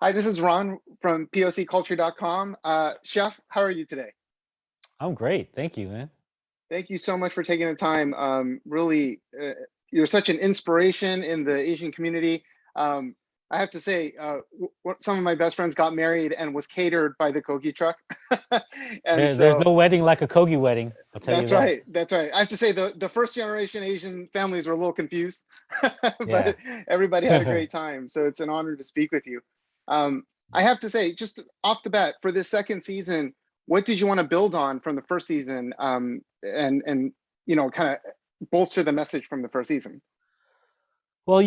Hi, this is Ron from POCculture.com. Chef, how are you today? I'm great. Thank you, man. Thank you so much for taking the time. Really, you're such an inspiration in the Asian community. Um, I have to say, some of my best friends got married and was catered by the Kogi truck. And There's so no wedding like a Kogi wedding. I'll tell you that's that. right. That's right. I have to say the first generation Asian families were a little confused, Yeah. but everybody had a great time. So it's an honor to speak with you. I have to say, just off the bat, for this second season, what did you want to build on from the first season, and kind of bolster the message from the first season? Well,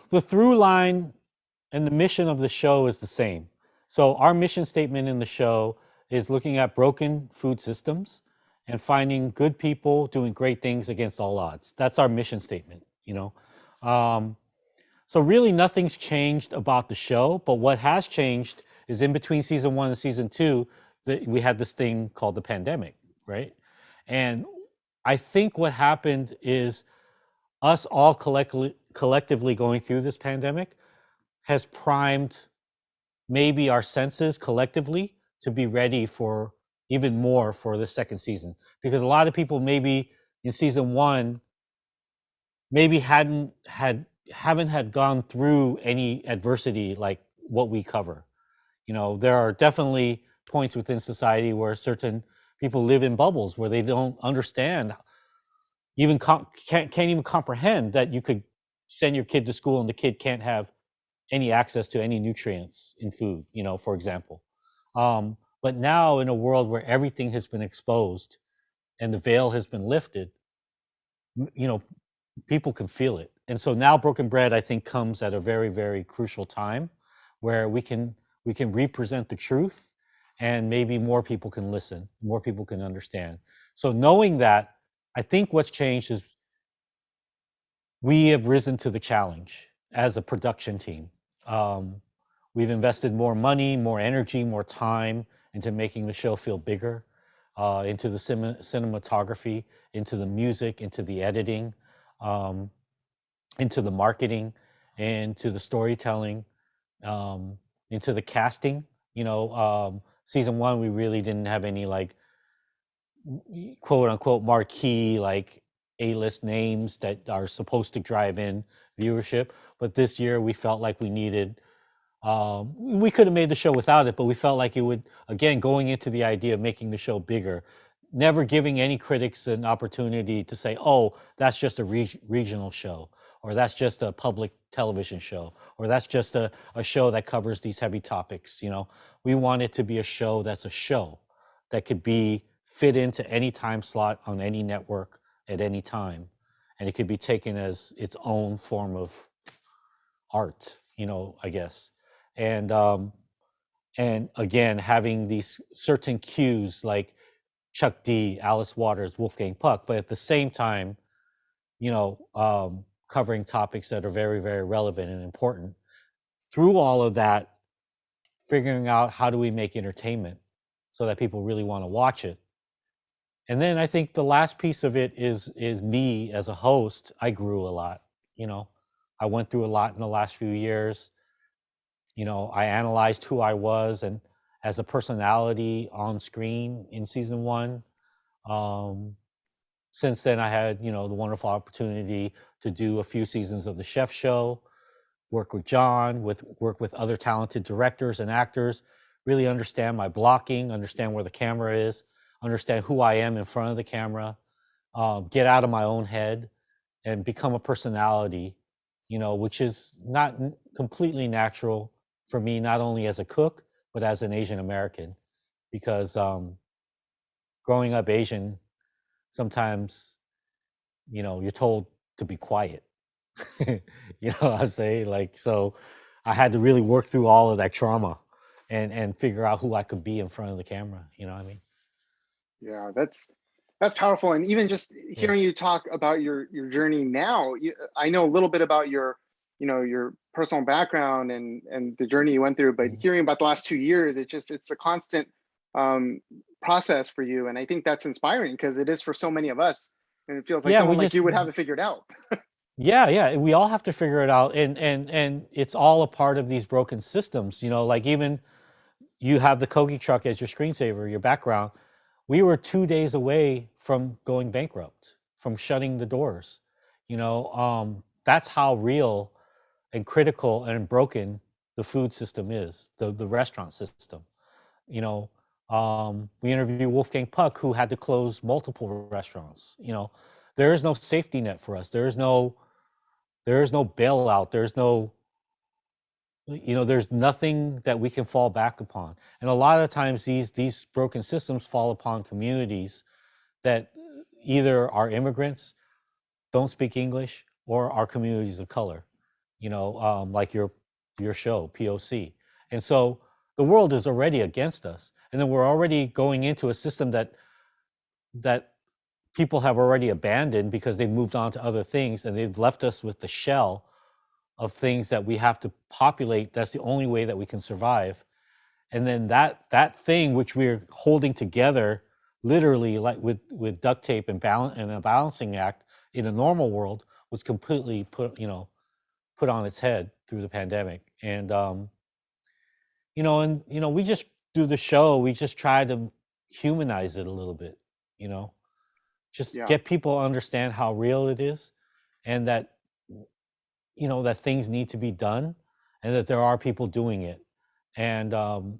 the through line and the mission of the show is the same. So our mission statement in the show is looking at broken food systems and finding good people doing great things against all odds. That's our mission statement. Um, so really nothing's changed about the show, but what has changed is in between season one and season two, that we had this thing called the pandemic, right? And I think what happened is us all collectively going through this pandemic has primed maybe our senses collectively to be ready for even more for the second season, because a lot of people maybe in season one maybe haven't had gone through any adversity like what we cover. There are definitely points within society where certain people live in bubbles where they don't understand, even can't even comprehend that you could send your kid to school and the kid can't have any access to any nutrients in food, for example. But now in a world where everything has been exposed and the veil has been lifted, m- you know, people can feel it. And so now Broken Bread, I think, comes at a very, very crucial time where we can represent the truth, and maybe more people can listen, more people can understand. So knowing that, I think what's changed is we have risen to the challenge as a production team. Um, we've invested more money, more energy, more time into making the show feel bigger, into the cinematography, into the music, into the editing, um, into the marketing, into the storytelling, into the casting. Season one, we really didn't have any like quote unquote marquee like A-list names that are supposed to drive in viewership. But this year we felt like we needed we could have made the show without it, but we felt like it would, again, going into the idea of making the show bigger, never giving any critics an opportunity to say, oh, that's just a regional show, or that's just a public television show, or that's just a show that covers these heavy topics. We want it to be a show that's a show that could be fit into any time slot on any network at any time. And it could be taken as its own form of art, I guess. And and again, having these certain cues like Chuck D, Alice Waters, Wolfgang Puck, but at the same time, covering topics that are very, very relevant and important. Through all of that, figuring out how do we make entertainment so that people really want to watch it. And then I think the last piece of it is me as a host. I grew a lot. You know, I went through a lot in the last few years. I analyzed who I was and as a personality on screen in season one. Um, since then, I had the wonderful opportunity to do a few seasons of the Chef Show, work with John, work with other talented directors and actors, really understand my blocking, understand where the camera is, understand who I am in front of the camera, get out of my own head, and become a personality, which is not completely natural for me, not only as a cook, but as an Asian American, because growing up Asian, sometimes, you're told to be quiet. What I'm saying? Like, so I had to really work through all of that trauma and figure out who I could be in front of the camera. You know what I mean? Yeah, that's powerful. And even just Yeah. hearing you talk about your journey now, I know a little bit about your personal background and the journey you went through, but Mhm. hearing about the last 2 years, it's a constant um, process for you, and I think that's inspiring because it is for so many of us, and it feels like Yeah, we someone like just you would have it figured out. Yeah, we all have to figure it out, and it's all a part of these broken systems. Like even you have the Kogi truck as your screensaver, your background. We were 2 days away from going bankrupt, from shutting the doors. That's how real and critical and broken the food system is, the restaurant system. You know, we interviewed Wolfgang Puck, who had to close multiple restaurants. There is no safety net for us. There is no bailout. There's nothing that we can fall back upon. And a lot of times these broken systems fall upon communities that either are immigrants, don't speak English, or are communities of color. Like your show POC. And so the world is already against us, and then we're already going into a system that people have already abandoned because they've moved on to other things, and they've left us with the shell of things that we have to populate. That's the only way that we can survive. And then that thing which we're holding together, literally, like with duct tape and a balancing act in a normal world, was completely put on its head through the pandemic. And we just do the show. We just try to humanize it a little bit. You know, just Yeah. get people to understand how real it is, and that things need to be done, and that there are people doing it. And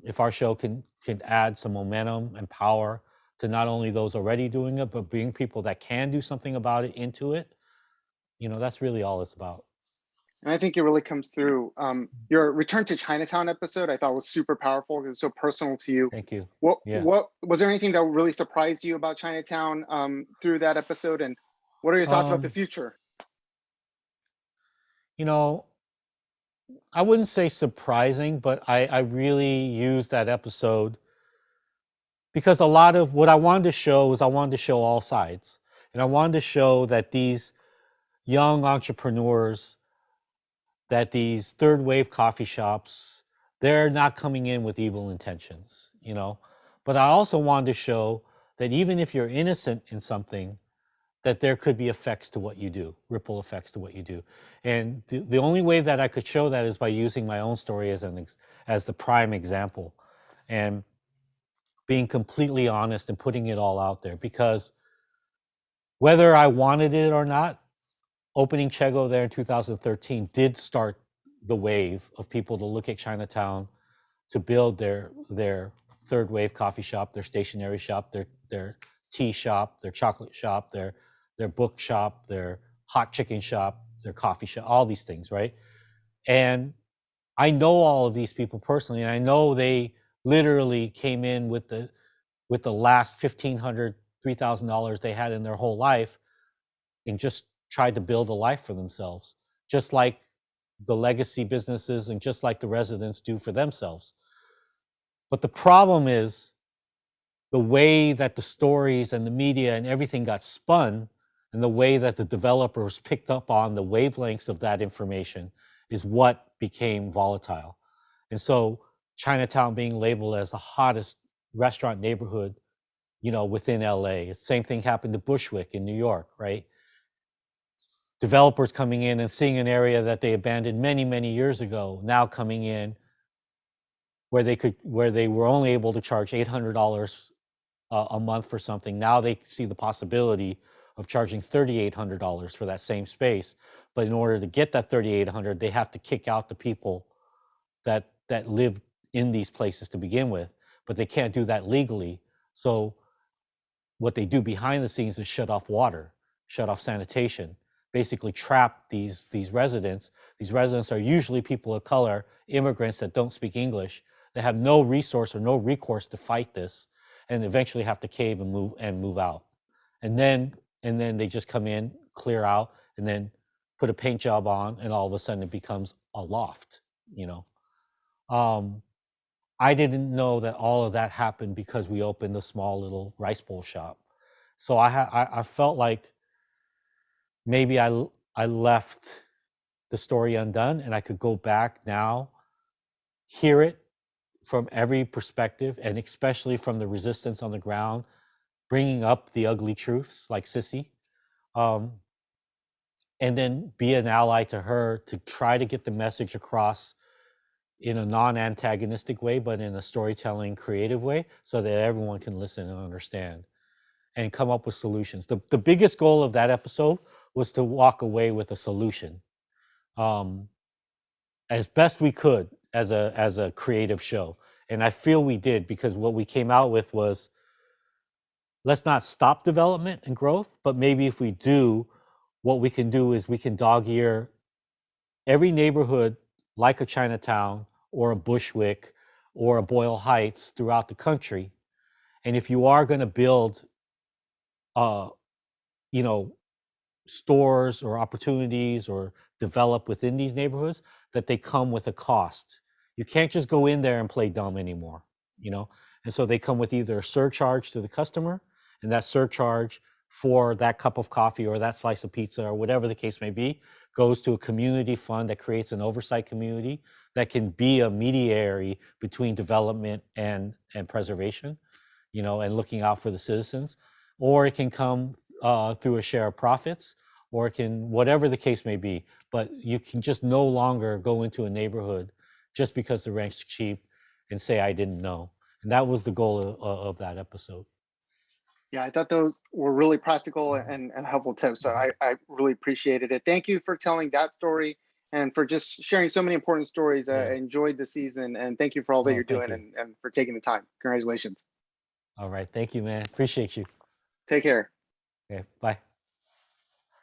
if our show can add some momentum and power to not only those already doing it, but bring people that can do something about it into it, that's really all it's about. And I think it really comes through. Your Return to Chinatown episode, I thought was super powerful because it's so personal to you. Thank you. What Yeah. what was there anything that really surprised you about Chinatown through that episode? And what are your thoughts about the Um, future? you know, I wouldn't say surprising, but I really used that episode because a lot of what I wanted to show was I wanted to show all sides. And I wanted to show that these young entrepreneurs, that these third wave coffee shops, they're not coming in with evil intentions. But I also wanted to show that even if you're innocent in something, that there could be effects to what you do, ripple effects to what you do. And the only way that I could show that is by using my own story as the prime example, and being completely honest and putting it all out there. Because whether I wanted it or not, opening Chego there in 2013 did start the wave of people to look at Chinatown, to build their third wave coffee shop, their stationery shop, their tea shop, their chocolate shop, their book shop, their hot chicken shop, their coffee shop, all these things, right? And I know all of these people personally, and I know they literally came in with the last $1,500, $3,000 they had in their whole life, and just tried to build a life for themselves, just like the legacy businesses and just like the residents do for themselves. But the problem is the way that the stories and the media and everything got spun, and the way that the developers picked up on the wavelengths of that information, is what became volatile. And so Chinatown being labeled as the hottest restaurant neighborhood, within LA. The same thing happened to Bushwick in New York, right? Developers coming in and seeing an area that they abandoned many, many years ago, now coming in where they were only able to charge $800 a month for something. Now they see the possibility of charging $3,800 for that same space. But in order to get that 3,800, they have to kick out the people that live in these places to begin with. But they can't do that legally. So what they do behind the scenes is shut off water, shut off sanitation, basically trap these residents. These residents are usually people of color, immigrants that don't speak English, that have no resource or no recourse to fight this, and eventually have to cave and move out. And then they just come in, clear out, and then put a paint job on, and all of a sudden it becomes a loft, you know. Um, I didn't know that all of that happened because we opened a small little rice bowl shop. So I felt like maybe I left the story undone, and I could go back now, hear it from every perspective, and especially from the resistance on the ground, bringing up the ugly truths like Sissy, um, and then be an ally to her to try to get the message across in a non-antagonistic way, but in a storytelling creative way, so that everyone can listen and understand and come up with solutions. The biggest goal of that episode was to walk away with a solution, as best we could as a creative show. And I feel we did, because what we came out with was, let's not stop development and growth, but maybe if we do, what we can do is we can dog ear every neighborhood like a Chinatown or a Bushwick or a Boyle Heights throughout the country. And if you are going to build, uh, you know, stores or opportunities or develop within these neighborhoods, that they come with a cost. You can't just go in there and play dumb anymore, you know? And so they come with either a surcharge to the customer, and that surcharge for that cup of coffee or that slice of pizza or whatever the case may be goes to a community fund that creates an oversight community that can be a mediary between development and preservation, you know, and looking out for the citizens. Or it can come through a share of profits, or it can, whatever the case may be. But you can just no longer go into a neighborhood just because the rent's cheap and say, I didn't know. And that was the goal of that episode. Yeah, I thought those were really practical and helpful tips. So I really appreciated it. Thank you for telling that story and for just sharing so many important stories. Yeah. I enjoyed the season, and thank you for all that Oh, you're thank doing you. and for taking the time. Congratulations. All right. Thank you, man. Appreciate you. Take care. Okay. Bye.